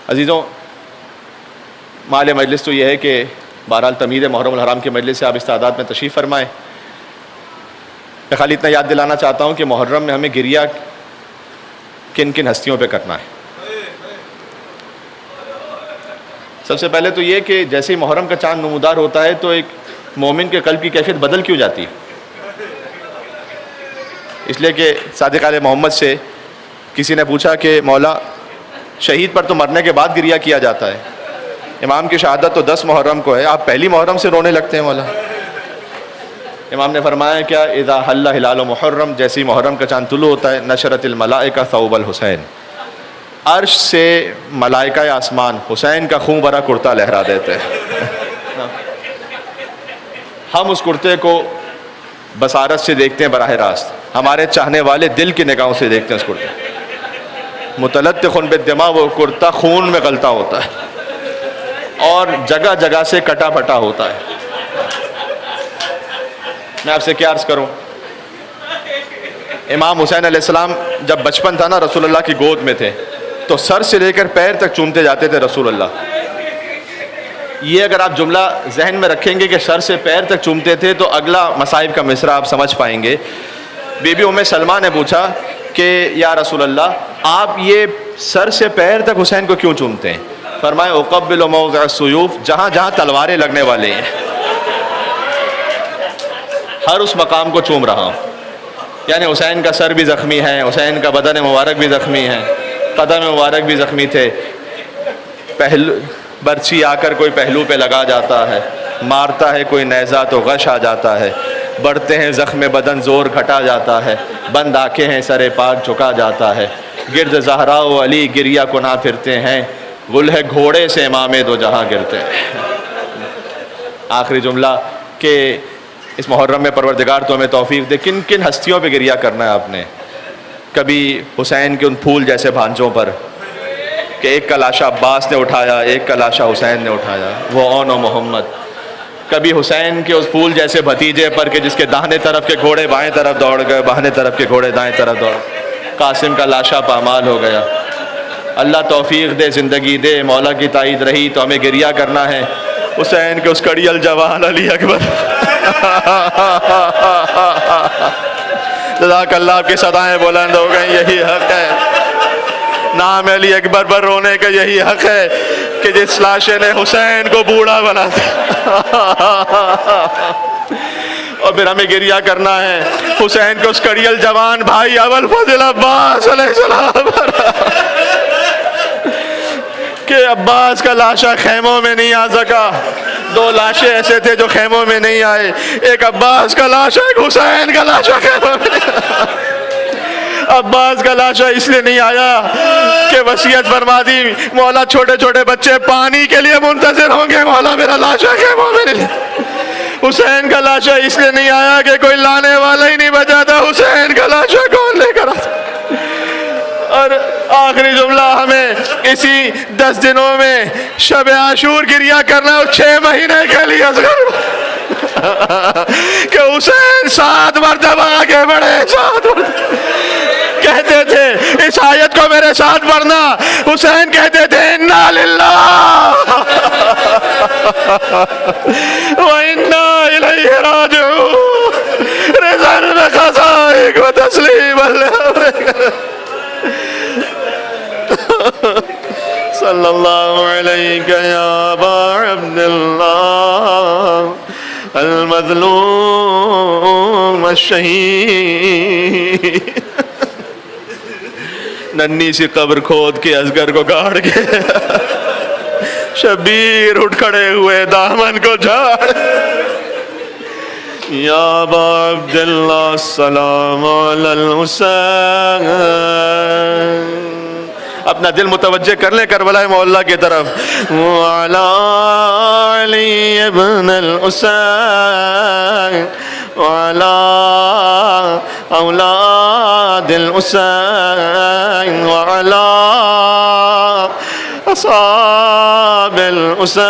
عزیزوں، مال مجلس تو یہ ہے کہ بہرحال تمید محرم الحرام کے مجلس سے آپ استعداد میں تشریف فرمائیں۔ میں خالی اتنا یاد دلانا چاہتا ہوں کہ محرم میں ہمیں گریہ کن کن ہستیوں پہ کرنا ہے۔ سب سے پہلے تو یہ کہ جیسے ہی محرم کا چاند نمودار ہوتا ہے تو ایک مومن کے قلب کی کیفیت بدل کیوں جاتی ہے؟ اس لیے کہ صادق آل محمد سے کسی نے پوچھا کہ مولا شہید پر تو مرنے کے بعد گریہ کیا جاتا ہے، امام کی شہادت تو 10 محرم کو ہے، آپ پہلی محرم سے رونے لگتے ہیں مولا؟ امام نے فرمایا کیا اذا حل ہلال محرم، جیسی محرم کا چاند طلوع ہوتا ہے نشرت الملائکہ ثوب الحسین، عرش سے ملائکہ آسمان حسین کا خون بھرا کرتا لہرا دیتے ہیں۔ ہم اس کرتے کو بصارت سے دیکھتے ہیں براہ راست، ہمارے چاہنے والے دل کی نگاہوں سے دیکھتے ہیں اس کرتے۔ متلطخ بالدماء، وہ کرتا خون میں غلطہ ہوتا ہے اور جگہ جگہ سے کٹا پھٹا ہوتا ہے۔ میں آپ سے کیا عرض کروں، امام حسین علیہ السلام جب بچپن تھا نا، رسول اللہ کی گود میں تھے تو سر سے لے کر پیر تک چومتے جاتے تھے رسول اللہ۔ یہ اگر آپ جملہ ذہن میں رکھیں گے کہ سر سے پیر تک چومتے تھے تو اگلا مصائب کا مصرع آپ سمجھ پائیں گے۔ بی بی ام سلمہ نے پوچھا کہ یا رسول اللہ، آپ یہ سر سے پیر تک حسین کو کیوں چومتے ہیں؟ فرمائے اقبل موضع السیوف، جہاں جہاں تلواریں لگنے والے ہیں ہر اس مقام کو چوم رہا ہوں۔ یعنی حسین کا سر بھی زخمی ہے، حسین کا بدن مبارک بھی زخمی ہے، قدم مبارک بھی زخمی تھے، برچھی آ کر کوئی پہلو پہ لگا جاتا ہے، مارتا ہے کوئی نیزہ تو غش آ جاتا ہے، بڑھتے ہیں زخم بدن زور گھٹا جاتا ہے، بند آنکھیں ہیں سر پاک جھکا جاتا ہے، گرد زہرا و علی گریہ کنا پھرتے ہیں، گل ہے گھوڑے سے امام دو جہاں گرتے ہیں۔ آخری جملہ کہ اس محرم میں پروردگار تو ہمیں توفیق دے، کن کن ہستیوں پہ گریہ کرنا ہے آپ نے؟ کبھی حسین کے ان پھول جیسے بھانجوں پر کہ ایک کا لاشا عباس نے اٹھایا، ایک کا لاشا حسین نے اٹھایا، وہ اون و محمد۔ کبھی حسین کے اس پھول جیسے بھتیجے پر کہ جس کے داہنے طرف کے گھوڑے بائیں طرف دوڑ گئے، بائیں طرف کے گھوڑے دائیں طرف دوڑ گئے، قاسم کا لاشا پامال ہو گیا۔ اللہ توفیق دے، زندگی دے، مولا کی تائید رہی تو ہمیں گریہ کرنا ہے حسین کے اس کڑی الجوان علی اکبر۔ جزاک اللہ، آپ کی صدائیں بلند ہو گئیں، یہی حق ہے، نام علی اکبر پر رونے کا یہی حق ہے کہ جس لاشے نے حسین کو بوڑھا بنا دیا۔ اور پھر ہمیں گریہ کرنا ہے حسین کے اس کڑی الجوان بھائی ابوالفضل عباس علیہ السلام پر کہ عباس کا لاشا خیموں میں نہیں آ سکا۔ 2 لاشیں ایسے تھے جو خیموں میں نہیں آئے، ایک عباس کا لاشا، ایک حسین کا لاشا خیموں میں نہیں آیا۔ عباس کا لاشا اس لیے نہیں آیا کہ وصیت فرما دی مولا چھوٹے چھوٹے بچے پانی کے لیے منتظر ہوں گے، مولا میرا لاشا خیموں میں نہیں۔ حسین کا لاشا اس لیے نہیں آیا کہ کوئی لانے والا ہی نہیں بچا تھا، حسین کا لاشا کون لے کر آتا۔ اور آخری جملہ، ہمیں اسی 10 دنوں میں شب عاشور گریہ کرنا ہے، 6 مہینے کے لیے کہ حسین 7 مرتبہ آگے بڑھے، 7 مرتبہ کہتے تھے اس آیت کو میرے ساتھ پڑھنا، حسین کہتے تھے انا للہ وَإِنَّا إِلَيْهِ رَاجِعُونَ، رضا بخزائق و تسلیم صلی اللہ علیہ یا ابا عبداللہ المظلوم الشہید۔ ننھی سی قبر کھود کے اصغر کو گاڑ کے شبیر اٹھ کھڑے ہوئے دامن کو جھاڑ، یا ابا عبداللہ السلام علی الحسین۔ اپنا دل متوجہ کر لیں کربلا معلیٰ کی طرف، وعلی علی ابن الحسین وعلی اولاد الحسین وعلی اصحاب الحسین۔